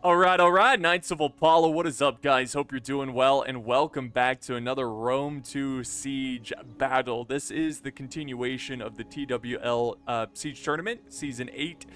All right, Knights of Apollo, what is up, guys? Hope you're doing well, and welcome back to another Rome 2 Siege battle. This is the continuation of the TWL Siege Tournament, Season 8,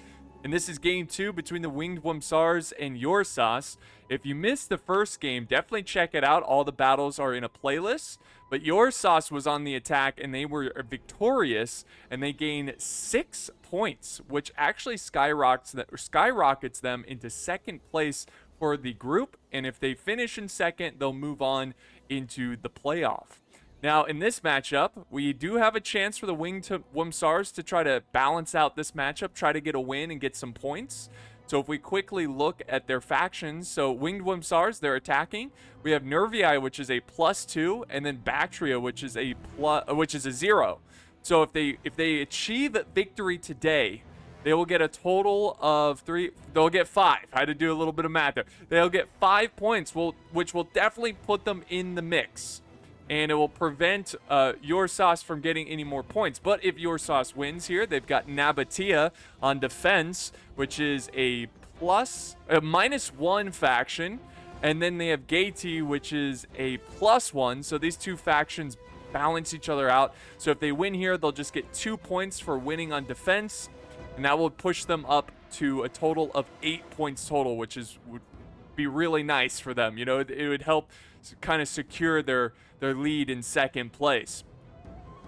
and this is Game 2 between the W.Whumsars and Ursas. If you missed the first game, definitely check it out. All the battles are in a playlist, but Ursas was on the attack, and they were victorious, and they gained 6 points, which actually skyrockets them into second place for the group. And if they finish in second, they'll move on into the playoff. Now, in this matchup, we do have a chance for the W.Whumsars to try to balance out this matchup, try to get a win and get some points. So if we quickly look at their factions, so W.Whumsars, they're attacking. We have Nervii, which is a +2, and then Bactria, which is a 0. So if they achieve victory today, they will get a total of 3. They'll get 5. I had to do a little bit of math there. They'll get 5 points, which will definitely put them in the mix. And it will prevent Ursas from getting any more points. But if Ursas wins here, they've got Nabatea on defense, which is a -1 faction. And then they have Gaiety, which is a +1. So these two factions balance each other out. So if they win here, they'll just get 2 points for winning on defense. And that will push them up to a total of 8 points total, which would be really nice for them. You know, it would help kind of secure their lead in second place.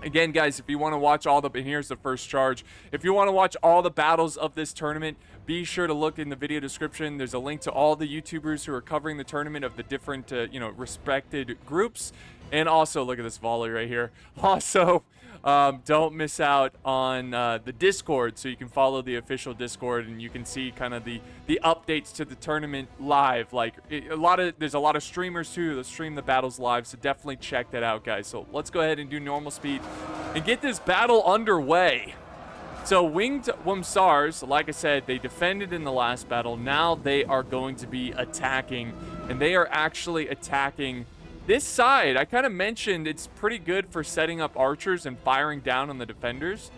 Again, guys, if you want to watch and here's the first charge. If you want to watch all the battles of this tournament, be sure to look in the video description. There's a link to all the YouTubers who are covering the tournament of the different, respected groups. And also, look at this volley right here. Also, don't miss out on the Discord, so you can follow the official Discord and you can see kind of the updates to the tournament live. Like there's a lot of streamers too that stream the battles live, so definitely check that out, guys. So let's go ahead and do normal speed and get this battle underway. So W.Whumsars, like I said, they defended in the last battle. Now they are going to be attacking, and they are actually attacking this side. I kind of mentioned it's pretty good for setting up archers and firing down on the defenders,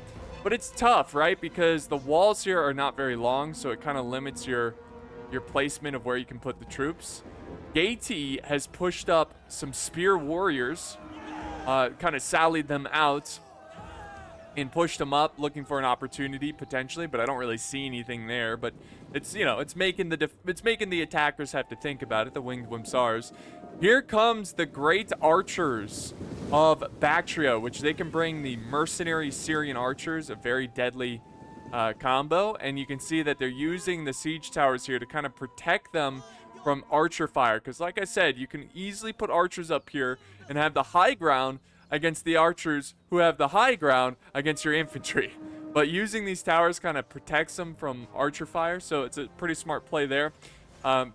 but it's tough, right? Because the walls here are not very long, so it kind of limits your placement of where you can put the troops. Gaiety has pushed up some spear warriors, kind of sallied them out and pushed them up, looking for an opportunity potentially, but I don't really see anything there. But it's, it's making the attackers have to think about it, the W.Whumsars. Here comes the great archers of Bactria, which they can bring the mercenary Syrian archers, a very deadly combo. And you can see that they're using the siege towers here to kind of protect them from archer fire. Because like I said, you can easily put archers up here and have the high ground against the archers who have the high ground against your infantry. But using these towers kind of protects them from archer fire. So it's a pretty smart play there.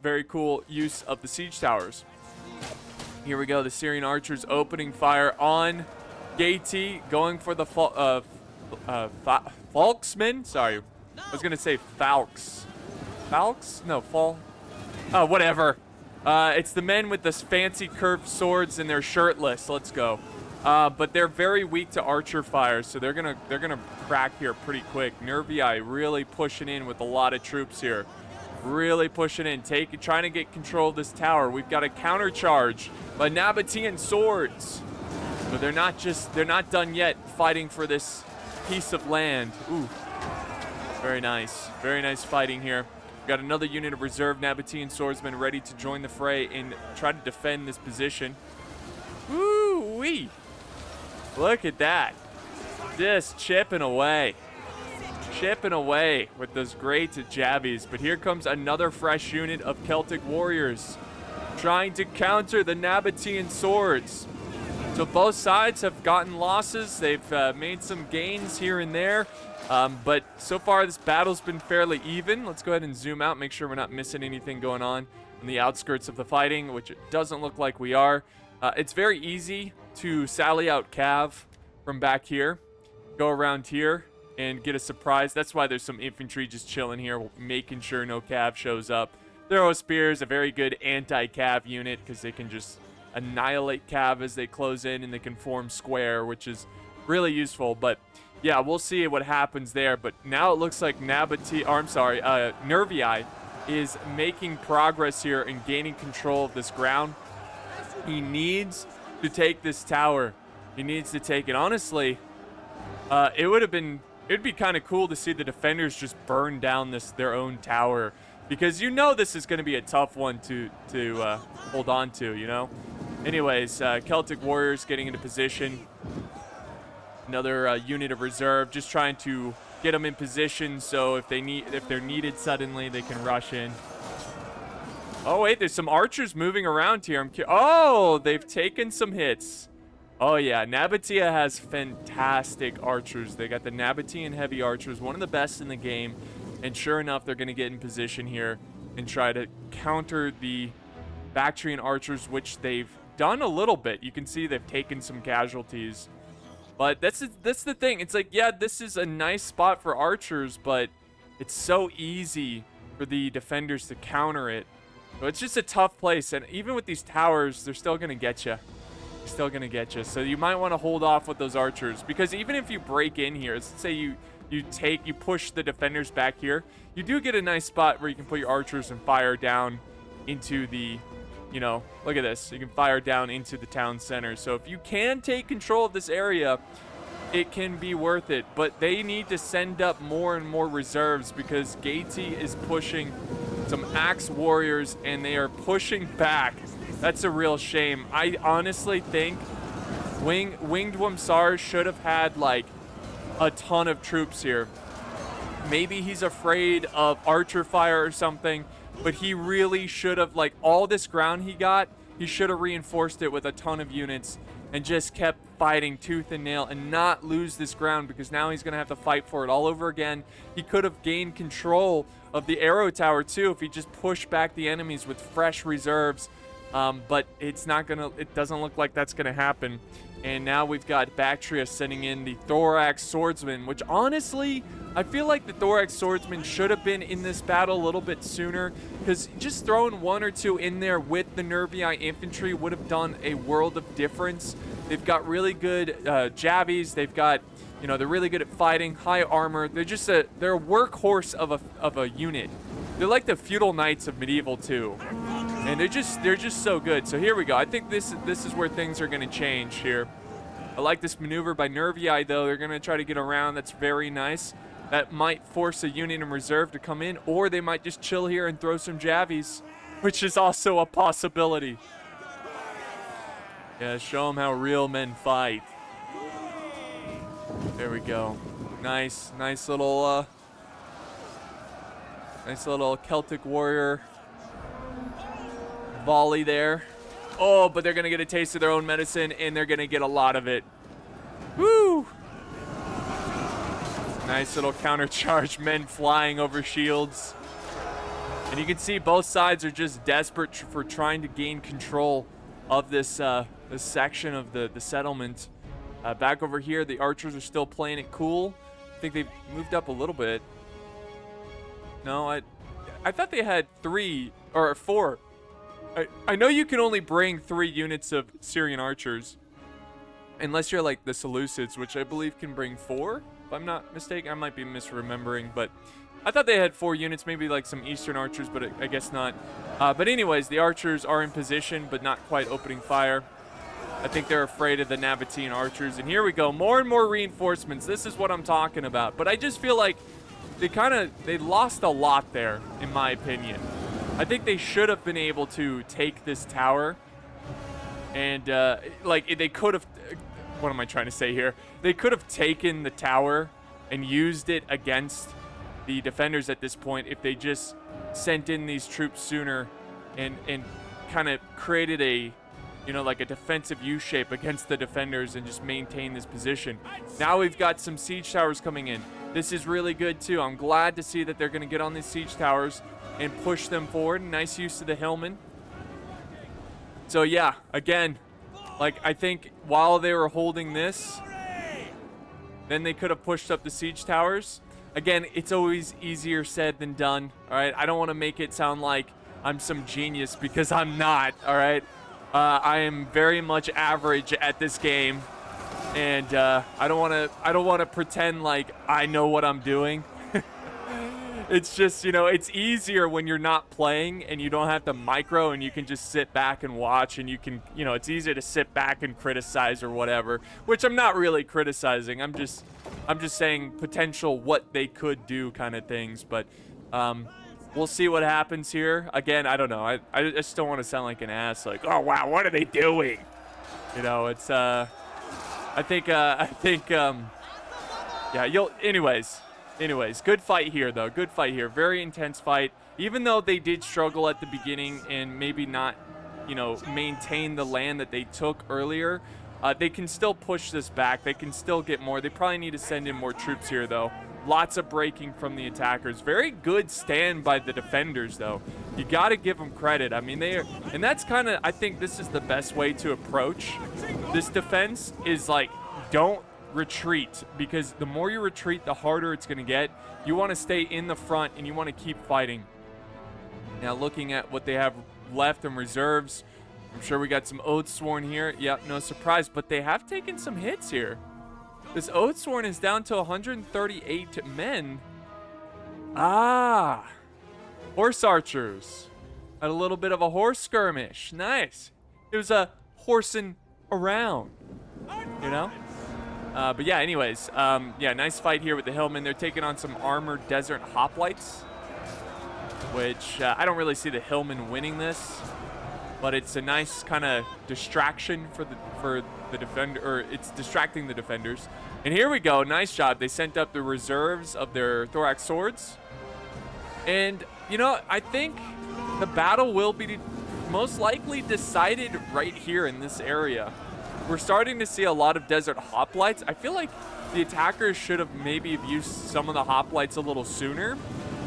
Very cool use of the siege towers. Here we go. The Syrian archers opening fire on Gaiety, going for the Falksmen. Sorry, I was gonna say Falks. Falks? No, whatever. It's the men with this fancy curved swords and they're shirtless. Let's go. But they're very weak to archer fire, so they're gonna crack here pretty quick. Nervii really pushing in with a lot of troops here. Really pushing in, trying to get control of this tower. We've got a counter charge by Nabatean swords. But they're not done yet fighting for this piece of land. Ooh. Very nice. Very nice fighting here. We've got another unit of reserve Nabatean swordsmen ready to join the fray and try to defend this position. Woo-wee. Look at that. Just chipping away. Chipping away with those great jabbies. But here comes another fresh unit of Celtic warriors trying to counter the Nabatean swords. So both sides have gotten losses. They've made some gains here and there. But so far this battle's been fairly even. Let's go ahead and zoom out, make sure we're not missing anything going on the outskirts of the fighting, which it doesn't look like we are. It's very easy to sally out Cav from back here, go around here, and get a surprise. That's why there's some infantry just chilling here, making sure no Cav shows up. Throw spears, a very good anti-Cav unit, because they can just annihilate Cav as they close in, and they can form square, which is really useful. But yeah, we'll see what happens there. But now it looks like Nervii is making progress here and gaining control of this ground. He needs to take this tower. He needs to take it. Honestly, it'd be kind of cool to see the defenders just burn down their own tower, because you know this is going to be a tough one to hold on to, you know. Anyways, Celtic Warriors getting into position. Another unit of reserve, just trying to get them in position so if they're needed suddenly, they can rush in. Oh wait, there's some archers moving around here. Oh, they've taken some hits. Oh yeah, Nabatea has fantastic archers. They got the Nabatean heavy archers, one of the best in the game. And sure enough, they're going to get in position here and try to counter the Bactrian archers, which they've done a little bit. You can see they've taken some casualties. But that's the thing. It's like, yeah, this is a nice spot for archers, but it's so easy for the defenders to counter it. So it's just a tough place. And even with these towers, they're still going to get you. They're still going to get you. So you might want to hold off with those archers, because even if you break in here, let's say you push the defenders back here, you do get a nice spot where you can put your archers and fire down into the, you know, look at this. You can fire down into the town center. So if you can take control of this area, it can be worth it. But they need to send up more and more reserves, because Gaeti is pushing some axe warriors and they are pushing back. That's a real shame. I honestly think W.Whumsars should have had like a ton of troops here. Maybe he's afraid of archer fire or something, but he really should have, like, all this ground he got, he should have reinforced it with a ton of units and just kept fighting tooth and nail and not lose this ground, because now he's going to have to fight for it all over again. He could have gained control of the arrow tower too if he just pushed back the enemies with fresh reserves. But it doesn't look like that's going to happen. And now we've got Bactria sending in the Thorax Swordsman, which honestly, I feel like the Thorax Swordsman should have been in this battle a little bit sooner, because just throwing one or two in there with the Nervii infantry would have done a world of difference. They've got really good javies. They've got, you know, they're really good at fighting, high armor. They're just they're a workhorse of a unit. They're like the feudal knights of medieval 2. And they're just so good. So here we go. I think this is where things are going to change here. I like this maneuver by Nervii, though. They're going to try to get around. That's very nice. That might force a unit in reserve to come in, or they might just chill here and throw some javies, which is also a possibility. Yeah, show them how real men fight. There we go. Nice little Celtic warrior volley there. Oh, but they're going to get a taste of their own medicine, and they're going to get a lot of it. Woo! Nice little countercharge, men flying over shields. And you can see both sides are just desperate for trying to gain control of this section of the settlement. Back over here, the archers are still playing it cool. I think they've moved up a little bit. No, I thought they had 3 or 4. I know you can only bring 3 units of Syrian archers, unless you're like the Seleucids, which I believe can bring 4, if I'm not mistaken. I might be misremembering, but I thought they had 4 units, maybe like some Eastern archers, but I guess not. But anyways, the archers are in position, but not quite opening fire. I think they're afraid of the Nabatean archers. And here we go, more and more reinforcements. This is what I'm talking about. But I just feel like they lost a lot there, in my opinion. I think they should have been able to take this tower, and like they could have. What am I trying to say here? They could have taken the tower and used it against the defenders at this point if they just sent in these troops sooner and kind of created a, you know, like a defensive U-shape against the defenders and just maintain this position. Now we've got some siege towers coming in. This is really good too. I'm glad to see that they're going to get on these siege towers and push them forward. Nice use of the Hillman. So yeah, again, like I think while they were holding this, then they could have pushed up the siege towers. Again, it's always easier said than done, all right? I don't want to make it sound like I'm some genius, because I'm not, all right? I am very much average at this game, and I don't want to pretend like I know what I'm doing. It's just, you know, it's easier when you're not playing and you don't have to micro and you can just sit back and watch and you can, you know, it's easier to sit back and criticize or whatever, which I'm not really criticizing. I'm just saying potential what they could do kind of things, but we'll see what happens here. Again, I don't know. I just don't want to sound like an ass like, "Oh wow, what are they doing?" You know, it's I think yeah, Anyways, good fight here, though. Good fight here. Very intense fight. Even though they did struggle at the beginning and maybe not, you know, maintain the land that they took earlier, they can still push this back. They can still get more. They probably need to send in more troops here, though. Lots of breaking from the attackers. Very good stand by the defenders, though. You got to give them credit. I mean, and that's kind of, I think this is the best way to approach this defense is, like, don't retreat, because the more you retreat, the harder it's going to get. You want to stay in the front and you want to keep fighting. Now, looking at what they have left in reserves, I'm sure we got some Oathsworn here. Yep, no surprise, but they have taken some hits here. This Oathsworn is down to 138 men. Horse archers. Had a little bit of a horse skirmish. Nice. It was a horsing around, you know? But yeah, anyways, yeah, nice fight here with the Hillmen. They're taking on some armored desert hoplites, which I don't really see the Hillmen winning this, but it's a nice kind of distraction for the defender, or it's distracting the defenders. And here we go, nice job. They sent up the reserves of their thorax swords, and you know, I think the battle will be most likely decided right here in this area. We're starting to see a lot of desert hoplites. I feel like the attackers should have maybe used some of the hoplites a little sooner,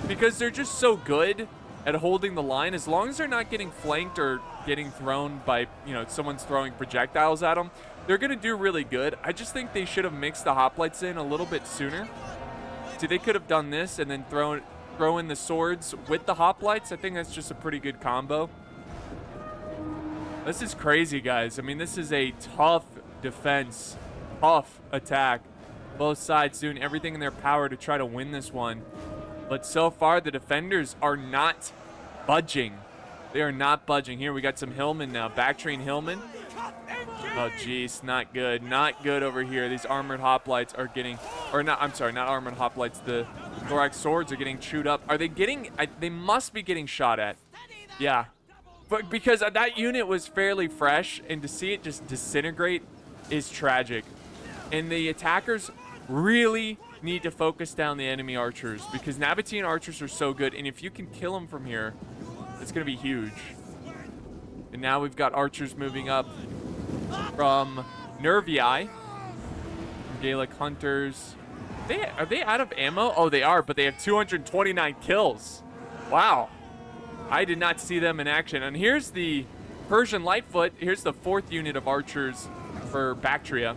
because they're just so good at holding the line. As long as they're not getting flanked or getting thrown by, you know, someone's throwing projectiles at them, they're going to do really good. I just think they should have mixed the hoplites in a little bit sooner. See, they could have done this and then throw in the swords with the hoplites. I think that's just a pretty good combo. This is crazy, guys. I mean, this is a tough defense, tough attack. Both sides doing everything in their power to try to win this one. But so far, the defenders are not budging. They are not budging. Here, we got some Hillmen now. Bactrian Hillmen. Oh, jeez. Not good. Not good over here. These armored hoplites are getting... Or not, I'm sorry, not armored hoplites. The thorax swords are getting chewed up. Are they getting... they must be getting shot at. Yeah. But because that unit was fairly fresh, and to see it just disintegrate is tragic. And the attackers really need to focus down the enemy archers, because Nabatean archers are so good, and if you can kill them from here, it's going to be huge. And now we've got archers moving up from Nervii, Gaelic hunters. Are they out of ammo? Oh, they are, but they have 229 kills. Wow. I did not see them in action. And here's the Persian Lightfoot. Here's the 4th unit of archers for Bactria,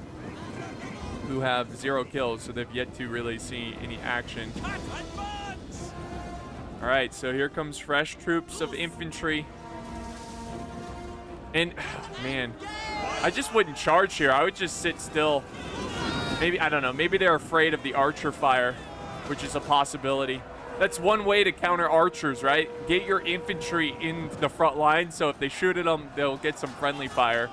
who have 0 kills, so they've yet to really see any action. All right, so here comes fresh troops of infantry. And, man, I just wouldn't charge here. I would just sit still. Maybe, I don't know, maybe they're afraid of the archer fire, which is a possibility. That's one way to counter archers, right? Get your infantry in the front line, so if they shoot at them, they'll get some friendly fire.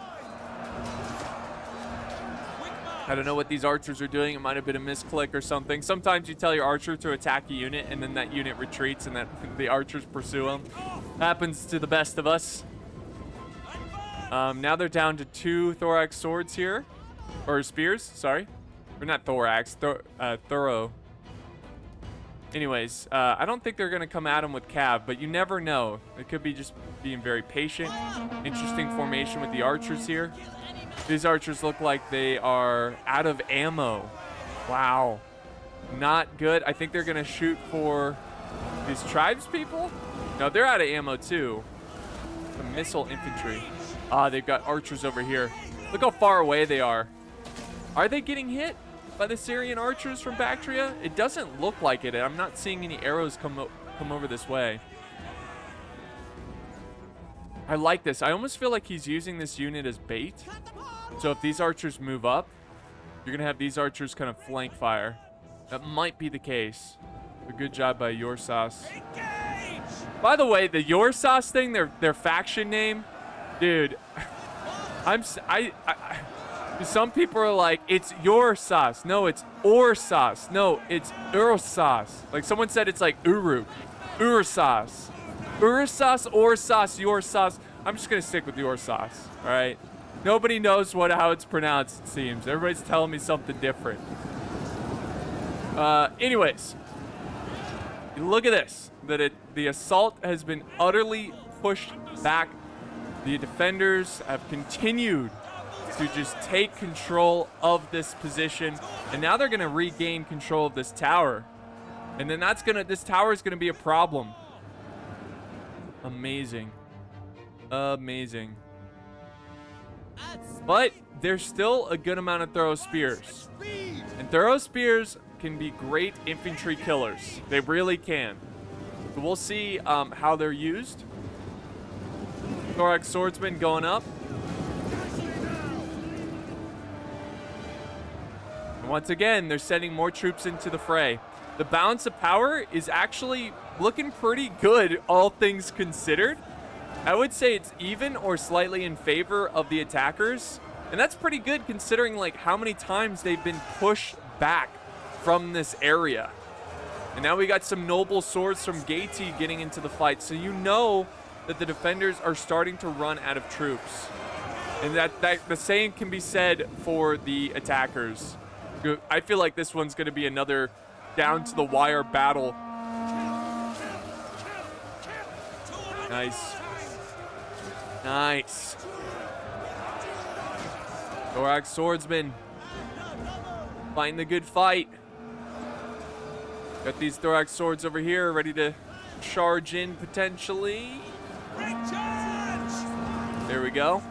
I don't know what these archers are doing. It might have been a misclick or something. Sometimes you tell your archer to attack a unit, and then that unit retreats, and the archers pursue them. Happens to the best of us. Now they're down to 2 thorax swords here. Or spears, sorry. Or not thorax, thorough. Anyways, I don't think they're going to come at him with cav, but you never know. It could be just being very patient. Interesting formation with the archers here. These archers look like they are out of ammo. Wow. Not good. I think they're going to shoot for these tribes people. No, they're out of ammo too. The missile infantry. They've got archers over here. Look how far away they are. Are they getting hit by the Syrian archers from Bactria? It doesn't look like it. I'm not seeing any arrows come over this way. I like this. I almost feel like he's using this unit as bait. So if these archers move up, you're going to have these archers kind of flank fire. That might be the case. A good job by Ursas. By the way, the Ursas thing, their faction name, dude. Some people are like, it's Ursas. No, it's Ursas. No, it's Ursas. Like someone said, it's like Uruk. Ursas. Ursas, Ursas, Ursas. I'm just gonna stick with Ursas. All right. Nobody knows how it's pronounced. It seems everybody's telling me something different. Anyways, look at this. The assault has been utterly pushed back. The defenders have continued to just take control of this position, and now they're gonna regain control of this tower, and then this tower is gonna be a problem. Amazing. Amazing. But there's still a good amount of throw spears, and throw spears can be great infantry killers. They really can. So we'll see how they're used. Thorax swordsman going up. And once again, they're sending more troops into the fray. The balance of power is actually looking pretty good, all things considered. I would say it's even or slightly in favor of the attackers. And that's pretty good considering like how many times they've been pushed back from this area. And now we got some noble swords from Gaety getting into the fight. So you know that the defenders are starting to run out of troops. And that the same can be said for the attackers. I feel like this one's going to be another down to the wire battle. Nice. Nice. Thorax swordsman fighting the good fight. Got these thorax swords over here ready to charge in potentially. There we go.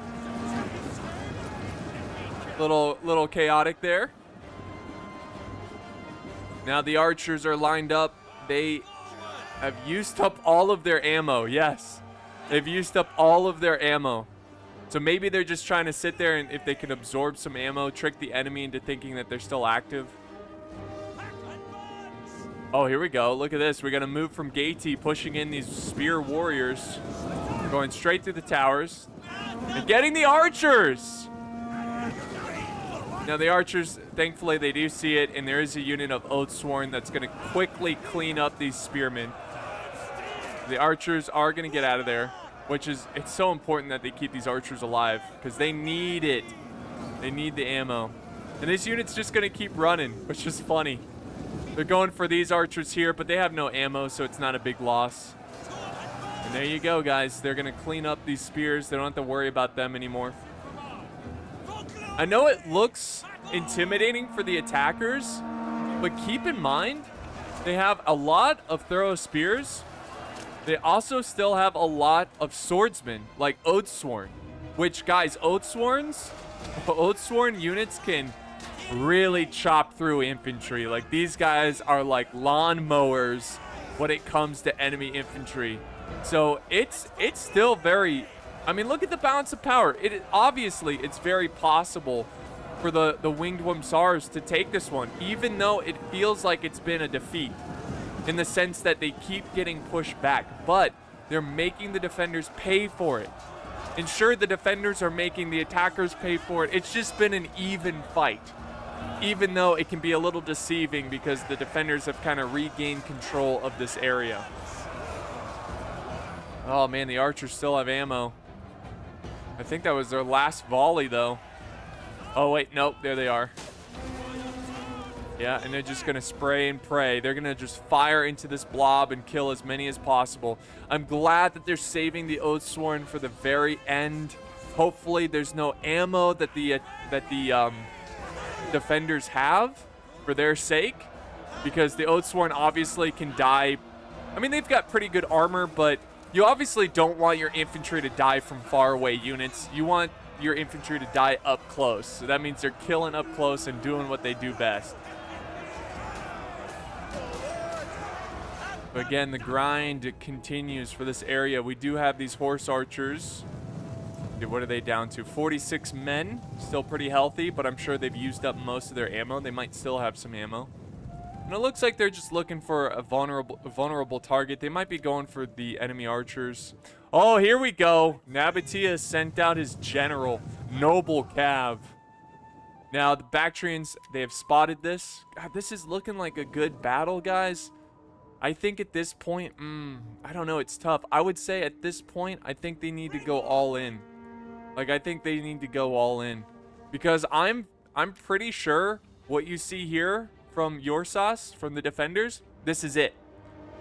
Little chaotic there. Now the archers are lined up. They have used up all of their ammo. Yes. They've used up all of their ammo. So maybe they're just trying to sit there and if they can absorb some ammo, trick the enemy into thinking that they're still active. Oh, here we go. Look at this. We're going to move from Gaety, pushing in these spear warriors. Going straight through the towers. And getting the archers! Now, the archers, thankfully, they do see it. And there is a unit of Oathsworn that's going to quickly clean up these spearmen. The archers are going to get out of there. Which is, it's so important that they keep these archers alive. Because they need it. They need the ammo. And this unit's just going to keep running, which is funny. They're going for these archers here, but they have no ammo, so it's not a big loss. And there you go, guys. They're going to clean up these spears. They don't have to worry about them anymore. I know it looks intimidating for the attackers, but keep in mind, they have a lot of throw spears. They also still have a lot of swordsmen, like Oathsworn. Which, guys, Oathsworn units can really chop through infantry. Like, these guys are like lawn mowers when it comes to enemy infantry. So it's still very, I mean, look at the balance of power. Obviously it's very possible for the W.Whumsars to take this one, even though it feels like it's been a defeat in the sense that they keep getting pushed back, but they're making the defenders pay for it. And sure, the defenders are making the attackers pay for it. It's just been an even fight. Even though it can be a little deceiving because the defenders have kind of regained control of this area. Oh man, the archers still have ammo. I think that was their last volley though. Oh wait, nope, there they are. Yeah, and they're just gonna spray and pray. They're gonna just fire into this blob and kill as many as possible. I'm glad that they're saving the Oathsworn for the very end. Hopefully there's no ammo that the defenders have for their sake, because the Oathsworn obviously can die. I mean, they've got pretty good armor, but you obviously don't want your infantry to die from far away units. You want your infantry to die up close. So that means they're killing up close and doing what they do best. But again, the grind continues for this area. We do have these horse archers. What are they down to? 46 men. Still pretty healthy, but I'm sure they've used up most of their ammo. They might still have some ammo. And it looks like they're just looking for a vulnerable target. They might be going for the enemy archers. Oh, here we go. Nabatea sent out his general, Noble Cav. Now, the Bactrians, they have spotted this. God, this is looking like a good battle, guys. I think at this point, I don't know. It's tough. I would say at this point, I think they need to go all in. Like, I think they need to go all in. Because I'm pretty sure what you see here from Ursas, from the defenders, this is it.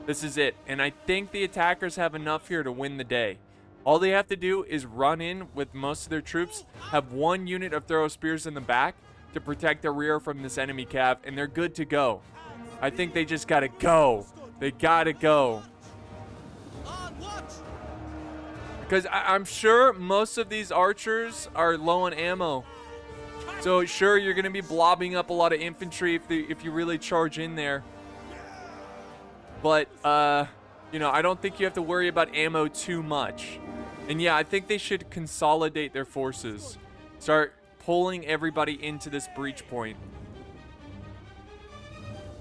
This is it. And I think the attackers have enough here to win the day. All they have to do is run in with most of their troops, have one unit of throw spears in the back to protect the rear from this enemy cav, and they're good to go. I think they just gotta go. They gotta go. Because I'm sure most of these archers are low on ammo. So sure, you're going to be blobbing up a lot of infantry if you really charge in there. But, you know, I don't think you have to worry about ammo too much. And yeah, I think they should consolidate their forces. Start pulling everybody into this breach point.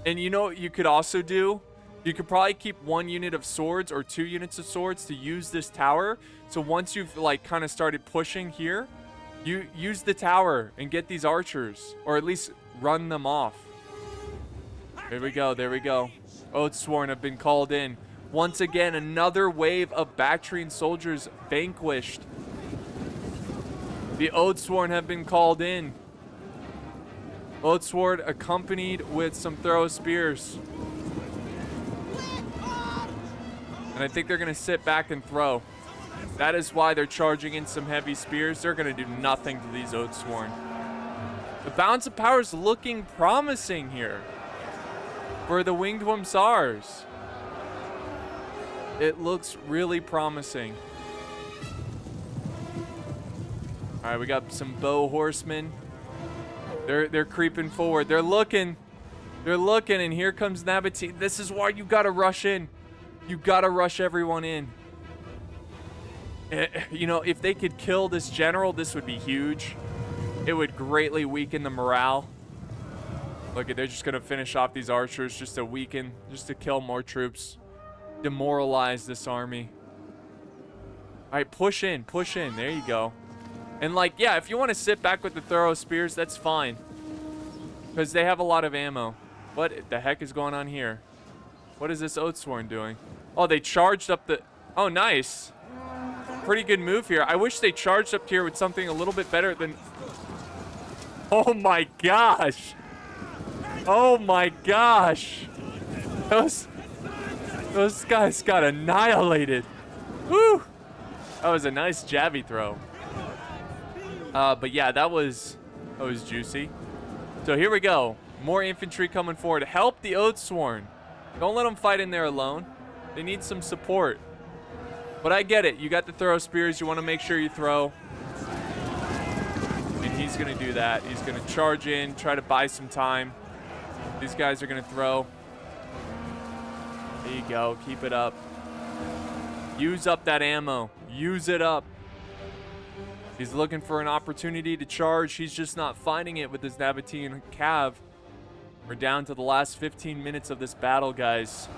And you know what you could also do? You could probably keep one unit of swords or 2 units of swords to use this tower. So once you've like kind of started pushing here, you use the tower and get these archers, or at least run them off. There we go. There we go. Oathsworn have been called in. Once again, another wave of Bactrian soldiers vanquished. The Oathsworn have been called in. Oathsworn accompanied with some throw spears. And I think they're going to sit back and throw. That is why they're charging in some heavy spears. They're going to do nothing to these Oathsworn. The balance of power is looking promising here for the W.Whumsars. It looks really promising. All right, we got some bow horsemen. They're creeping forward. They're looking, and here comes Nabatea. This is why you got to rush in. You got to rush everyone in. You know, if they could kill this general, this would be huge. It would greatly weaken the morale. Look, they're just going to finish off these archers just to weaken, just to kill more troops. Demoralize this army. All right, push in, push in. There you go. And like, yeah, if you want to sit back with the thorough spears, that's fine. Because they have a lot of ammo. What the heck is going on here? What is this Oathsworn doing? Oh, they charged up the... Oh, nice. Pretty good move here. I wish they charged up here with something a little bit better than... Oh my gosh. Oh my gosh. Those guys got annihilated. Woo. That was a nice jabby throw. But yeah, that was juicy. So here we go. More infantry coming forward. Help the Oathsworn. Don't let them fight in there alone. They need some support. But I get it. You got the throw spears. You want to make sure you throw. And he's going to do that. He's going to charge in, try to buy some time. These guys are going to throw. There you go. Keep it up. Use up that ammo. Use it up. He's looking for an opportunity to charge. He's just not finding it with his Nabatean Cav. We're down to the last 15 minutes of this battle, guys.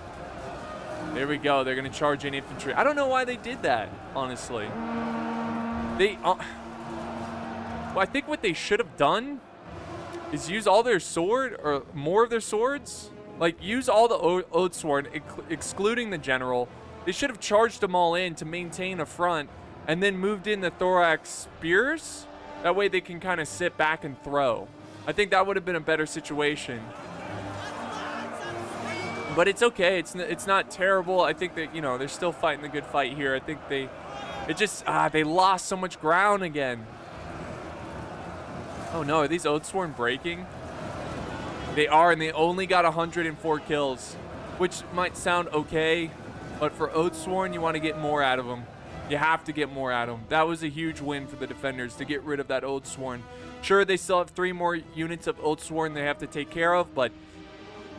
There we go. They're going to charge in infantry. I don't know why they did that, honestly. Well, I think what they should have done is use all their sword, or more of their swords. Like, use all the Oathsworn, excluding the general. They should have charged them all in to maintain a front, and then moved in the thorax spears. That way they can kind of sit back and throw. I think that would have been a better situation. But it's okay. It's not terrible. I think that, you know, they're still fighting the good fight here. I think they lost so much ground again. Oh no, are these Oathsworn breaking? They are, and they only got 104 kills, which might sound okay, but for Oathsworn, you want to get more out of them. You have to get more out of them. That was a huge win for the defenders to get rid of that Oathsworn. Sure, they still have 3 more units of Oathsworn they have to take care of, but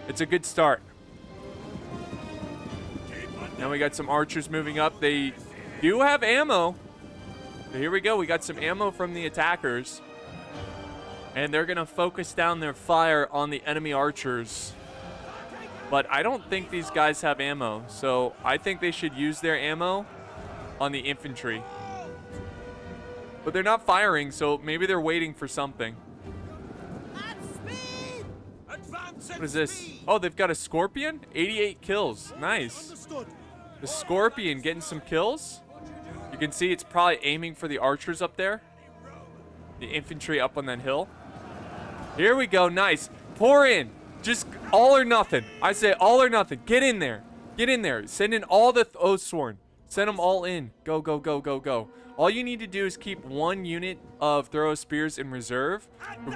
it's a good start. Now we got some archers moving up. They do have ammo. So here we go. We got some ammo from the attackers. And they're going to focus down their fire on the enemy archers. But I don't think these guys have ammo. So I think they should use their ammo on the infantry. But they're not firing, so maybe they're waiting for something. What is this? Oh, they've got a scorpion? 88 kills. Nice. The scorpion getting some kills. You can see it's probably aiming for the archers up there. The infantry up on that hill. Here we go. Nice. Pour in. Just all or nothing. I say all or nothing. Get in there. Get in there. Send in all the Oathsworn. Send them all in. Go, go, go, go, go. All you need to do is keep one unit of throw spears in reserve.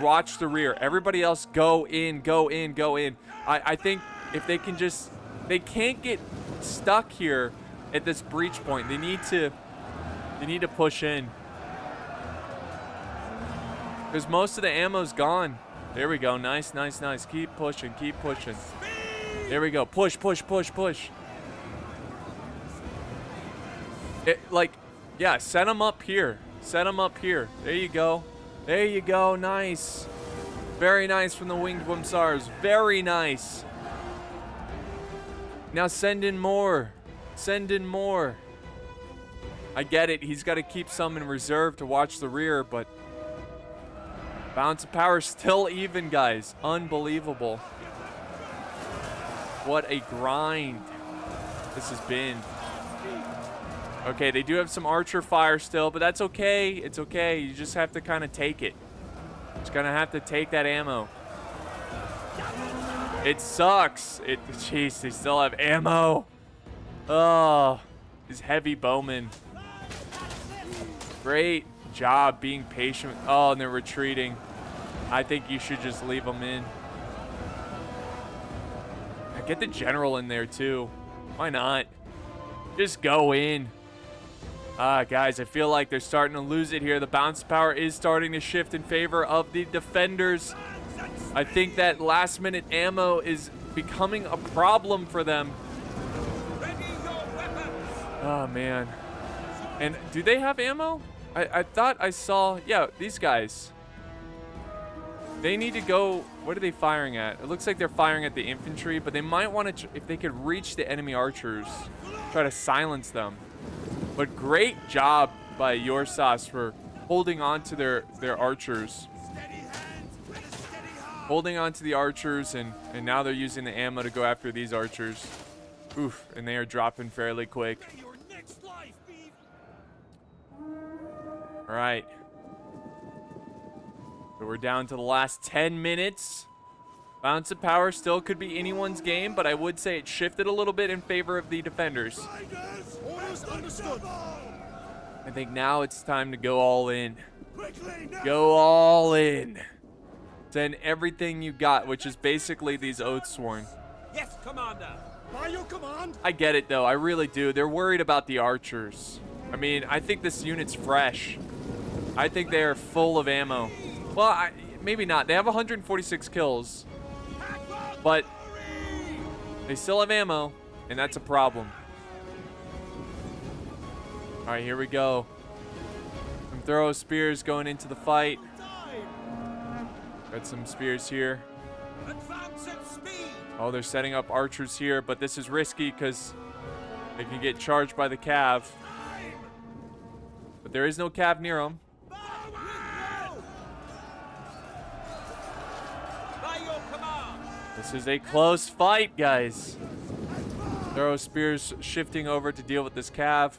Watch the rear. Everybody else go in, go in, go in. I think if they can just... They can't get stuck here at this breach point. They need to push in. Because most of the ammo's gone. There we go. Nice, nice, nice. Keep pushing, keep pushing. There we go. Push, push, push, push. Yeah, set them up here. Set them up here. There you go. There you go. Nice. Very nice from the W.Whumsars. Very nice. Now send in more. Send in more. I get it. He's got to keep some in reserve to watch the rear, but balance of power still even, guys. Unbelievable. What a grind this has been. Okay, they do have some archer fire still, but that's okay. It's okay. You just have to kind of take it. Just gonna have to take that ammo. It sucks. Jeez, they still have ammo. Oh, these heavy bowmen. Great job being patient. Oh, and they're retreating. I think you should just leave them in. Get the general in there too. Why not? Just go in. Guys, I feel like they're starting to lose it here. The bounce power is starting to shift in favor of the defenders. I think that last minute ammo is becoming a problem for them. Oh, man. And do they have ammo? I thought I saw... Yeah, these guys. They need to go... What are they firing at? It looks like they're firing at the infantry, but they might want to... If they could reach the enemy archers, try to silence them. But great job by Ursas for holding on to their archers. Holding on to the archers, and now they're using the ammo to go after these archers. Oof, and they are dropping fairly quick. All right. So we're down to the last 10 minutes. Bounce of power still could be anyone's game, but I would say it shifted a little bit in favor of the defenders. I think now it's time to go all in. Go all in. Send everything you got, which is basically these Oathsworn. Yes, Commander. By your command. I get it, though. I really do. They're worried about the archers. I mean, I think this unit's fresh. I think they are full of ammo. Well, maybe not. They have 146 kills. But they still have ammo, and that's a problem. All right, here we go. Some throw spears going into the fight. Got some spears here. Oh, they're setting up archers here, but this is risky because they can get charged by the cav. But there is no cav near them. This is a close fight, guys. Throw spears shifting over to deal with this cav.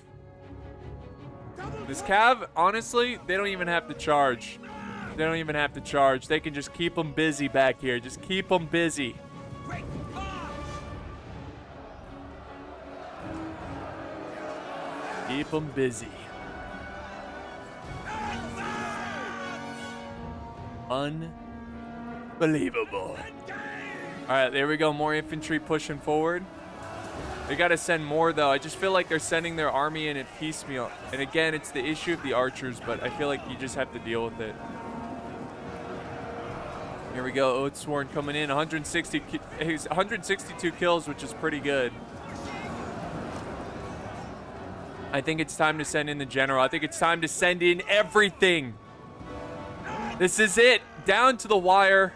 This cav, honestly, they don't even have to charge. They don't even have to charge. They can just keep them busy back here. Just keep them busy. Keep them busy. Unbelievable. All right, there we go. More infantry pushing forward. They got to send more, though. I just feel like they're sending their army in at piecemeal. And again, it's the issue of the archers, but I feel like you just have to deal with it. Here we go. Oathsworn coming in. 162 kills, which is pretty good. I think it's time to send in the general. I think it's time to send in everything. This is it. Down to the wire.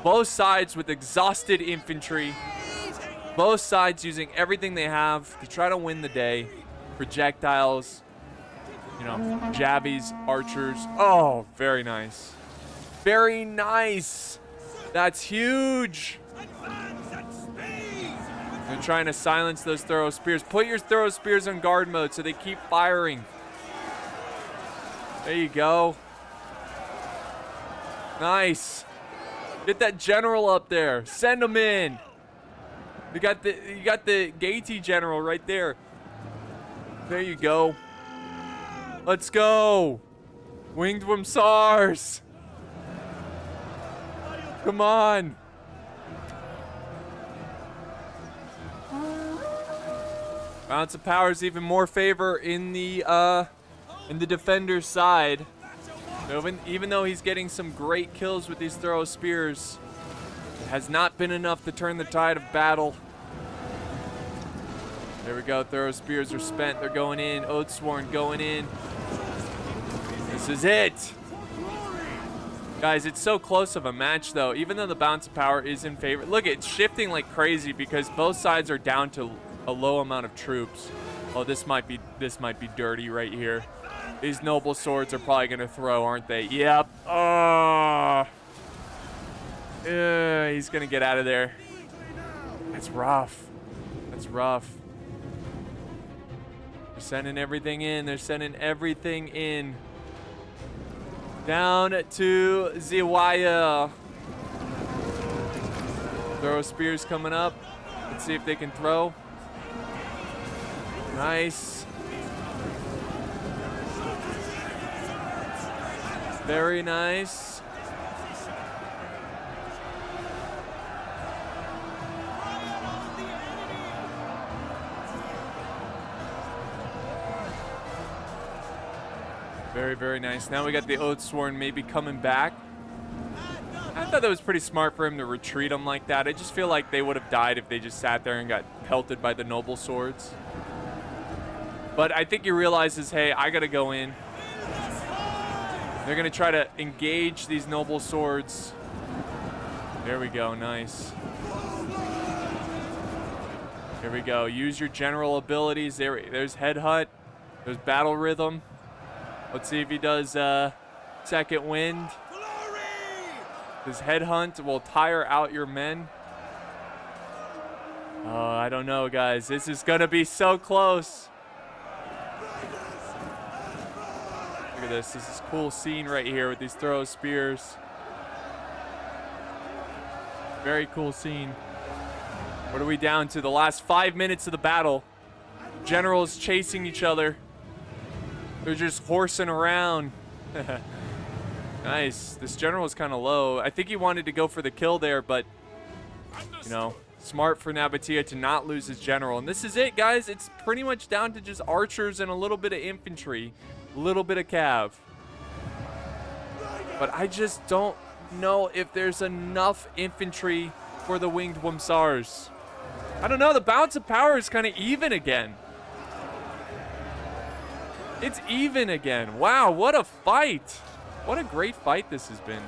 Both sides with exhausted infantry. Both sides using everything they have to try to win the day. Projectiles, you know, jabbies, archers. Oh, very nice. Very nice. That's huge. They're trying to silence those throw spears. Put your throw spears on guard mode so they keep firing. There you go. Nice. Get that general up there. Send him in. You got the Gaety general right there. There you go. Let's go. W.Whumsars. Come on. Balance of power is even more favor in the defender's side. Even though he's getting some great kills with these throw spears, it has not been enough to turn the tide of battle. There we go. Throw spears are spent. They're going in. Oathsworn going in. This is it. Guys, it's so close of a match, though. Even though the balance of power is in favor. Look, it's shifting like crazy because both sides are down to a low amount of troops. Oh, this might be dirty right here. These noble swords are probably going to throw, aren't they? Yep. Oh. He's going to get out of there. That's rough. That's rough. They're sending everything in. They're sending everything in. Down to Ziwaya. Throw spears coming up. Let's see if they can throw. Nice. Very nice. Very, very nice. Now we got the Oathsworn maybe coming back. I thought that was pretty smart for him to retreat him like that. I just feel like they would have died if they just sat there and got pelted by the noble swords. But I think he realizes, hey, I got to go in. They're going to try to engage these noble swords. There we go. Nice. Here we go. Use your general abilities. There's Headhunt. There's Battle Rhythm. Let's see if he does Second Wind. His Headhunt will tire out your men. Oh, I don't know, guys. This is going to be so close. Look at this. This is a cool scene right here with these throw spears. Very cool scene. What are we down to? The last 5 minutes of the battle. Generals chasing each other. They're just horsing around. Nice. This general is kind of low. I think he wanted to go for the kill there, but, you know, smart for Nabatea to not lose his general. And this is it, guys. It's pretty much down to just archers and a little bit of infantry. A little bit of cav. But I just don't know if there's enough infantry for the W.Whumsars. I don't know. The balance of power is kind of even again. It's even again. Wow, what a fight. What a great fight this has been.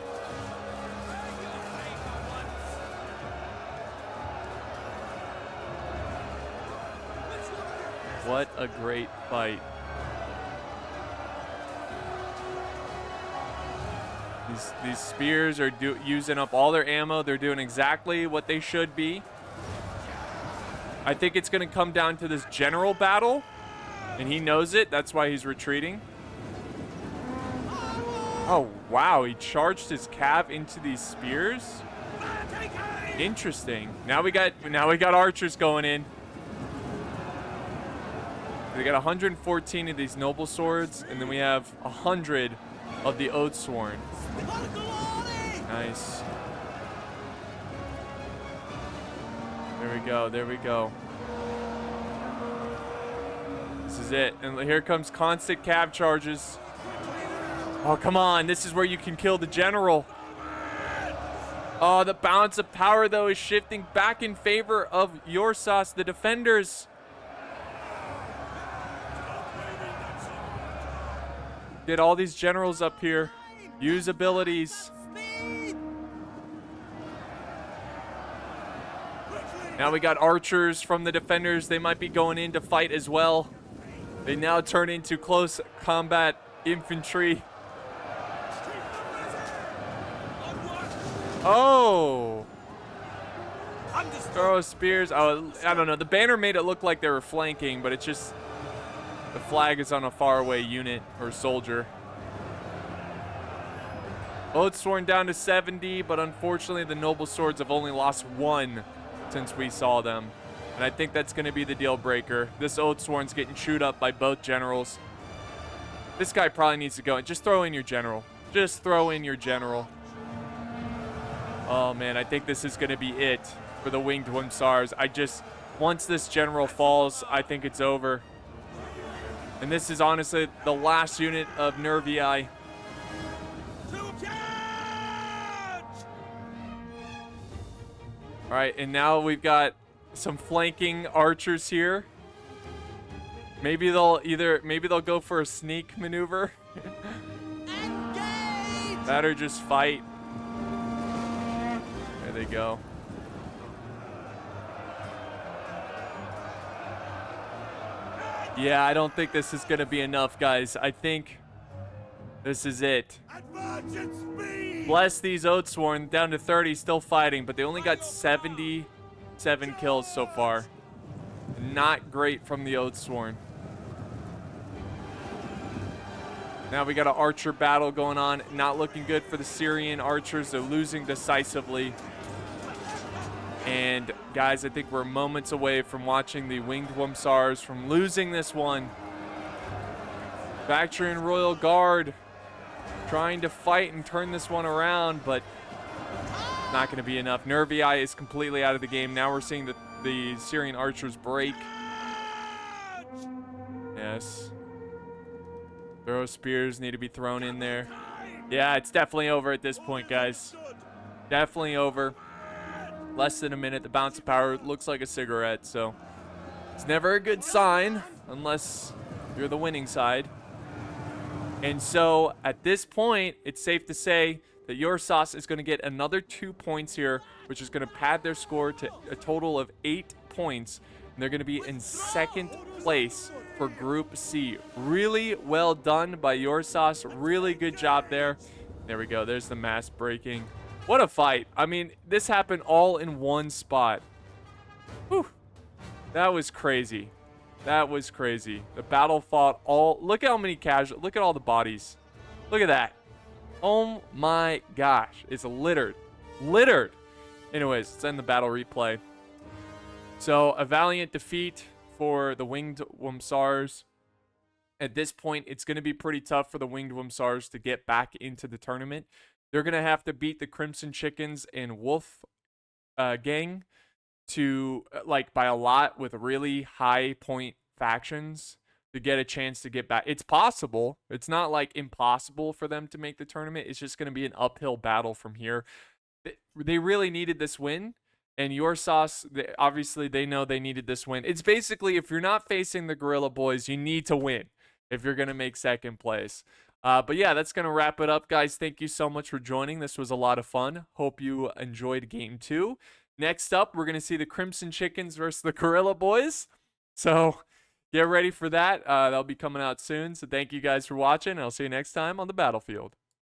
What a great fight. These spears are using up all their ammo. They're doing exactly what they should be. I think it's going to come down to this general battle. And he knows it. That's why he's retreating. Oh, wow. He charged his cav into these spears. Interesting. Now we got archers going in. We got 114 of these noble swords, and then we have 100 of the Oathsworn. Nice. There we go. There we go. This is it. And here comes constant cav charges. Oh, come on. This is where you can kill the general. Oh, the balance of power, though, is shifting back in favor of Ursas, the defenders. Get all these generals up here. Use abilities. Now we got archers from the defenders. They might be going in to fight as well. They now turn into close combat infantry. Oh! Throw spears. Oh, I don't know. The banner made it look like they were flanking, but it's just the flag is on a faraway unit or soldier. Oathsworn down to 70, but unfortunately the noble swords have only lost 1 since we saw them. And I think that's going to be the deal breaker. This Oathsworn's getting chewed up by both generals. This guy probably needs to go. Just throw in your general. Just throw in your general. Oh man, I think this is going to be it for the Winged Whumsars. Once this general falls, I think it's over. And this is honestly the last unit of Nervii. All right, and now we've got some flanking archers here. Maybe they'll go for a sneak maneuver. That or just fight. There they go. Yeah, I don't think this is going to be enough, guys. I think this is it. Bless these Oathsworn, down to 30, still fighting, but they only got 77 kills so far. Not great from the Oathsworn. Now we got an archer battle going on. Not looking good for the Syrian archers. They're losing decisively. And guys, I think we're moments away from watching the Winged Whumsars from losing this one. Bactrian Royal Guard trying to fight and turn this one around, but not going to be enough. Nervii is completely out of the game. Now we're seeing the Syrian archers break. Yes. Throw spears need to be thrown in there. Yeah, it's definitely over at this point, guys. Definitely over. Less than a minute. The bounce of power looks like a cigarette, so it's never a good sign unless you're the winning side. And so at this point, it's safe to say that Ursas is going to get another 2 points here, which is going to pad their score to a total of 8 points. And they're going to be in second place for Group C. Really well done by Ursas. Really good job there. There we go. There's the mass breaking. What a fight. I mean, this happened all in one spot. Whew. That was crazy. That was crazy. The battle fought all... Look at how many casual... Look at all the bodies. Look at that. Oh my gosh. It's littered. Littered. Anyways, let's end the battle replay. So, a valiant defeat for the Winged Whumsars. At this point, it's going to be pretty tough for the Winged Whumsars to get back into the tournament. They're going to have to beat the Crimson Chickens and Wolf gang to, like, by a lot with really high point factions to get a chance to get back. It's possible. It's not, like, impossible for them to make the tournament. It's just going to be an uphill battle from here. They really needed this win. And Ursas, obviously, they know they needed this win. It's basically, if you're not facing the Guerrilla Boys, you need to win if you're going to make second place. But yeah, that's going to wrap it up, guys. Thank you so much for joining. This was a lot of fun. Hope you enjoyed Game 2. Next up, we're going to see the Crimson Chickens versus the Guerrilla Boys. So get ready for that. That'll be coming out soon. So thank you guys for watching. And I'll see you next time on the battlefield.